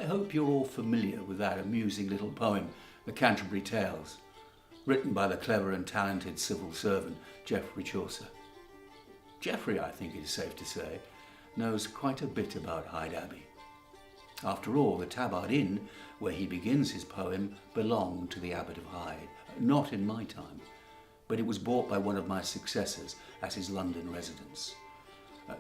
I hope you're all familiar with that amusing little poem, The Canterbury Tales, written by the clever and talented civil servant Geoffrey Chaucer. Geoffrey, I think it is safe to say, knows quite a bit about Hyde Abbey. After all, the Tabard Inn, where he begins his poem, belonged to the Abbot of Hyde, not in my time, but it was bought by one of my successors as his London residence.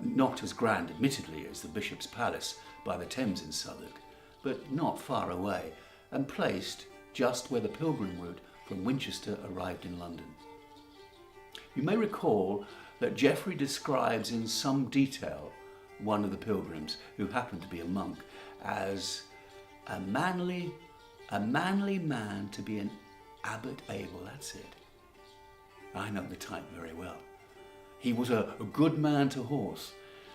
Not as grand, admittedly, as the Bishop's Palace by the Thames in Southwark, but not far away, and placed just where the pilgrim route from Winchester arrived in London. You may recall that Geoffrey describes in some detail one of the pilgrims, who happened to be a monk, as a manly man to be an abbot able. That's it. I know the type very well. He was a good man to horse,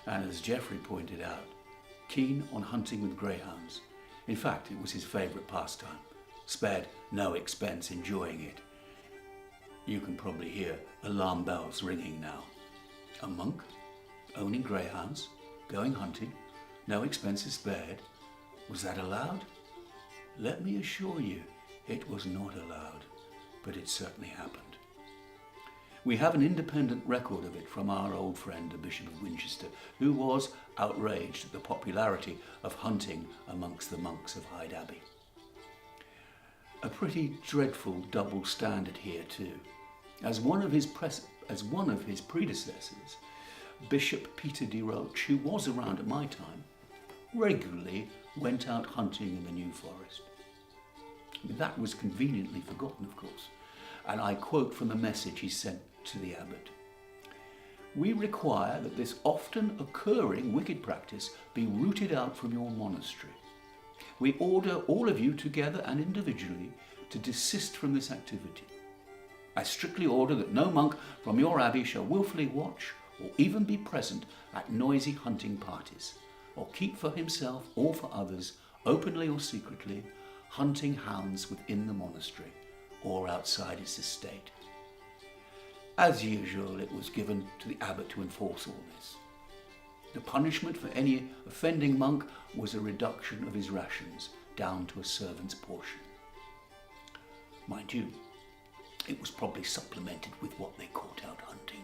and as Geoffrey pointed out, keen on hunting with greyhounds. In fact, it was his favourite pastime, spared no expense enjoying it. You can probably hear alarm bells ringing now. A monk, owning greyhounds, going hunting, no expenses spared. Was that allowed? Let me assure you, it was not allowed, but it certainly happened. We have an independent record of it from our old friend, the Bishop of Winchester, who was outraged at the popularity of hunting amongst the monks of Hyde Abbey. A pretty dreadful double standard here too. As one of his predecessors, Bishop Peter de Roche, who was around at my time, regularly went out hunting in the New Forest. That was conveniently forgotten, of course, and I quote from a message he sent to the abbot. We require that this often occurring wicked practice be rooted out from your monastery. We order all of you together and individually to desist from this activity. I strictly order that no monk from your abbey shall wilfully watch or even be present at noisy hunting parties, or keep for himself or for others, openly or secretly, hunting hounds within the monastery or outside its estate. As usual, it was given to the abbot to enforce all this. The punishment for any offending monk was a reduction of his rations down to a servant's portion. Mind you, it was probably supplemented with what they caught out hunting.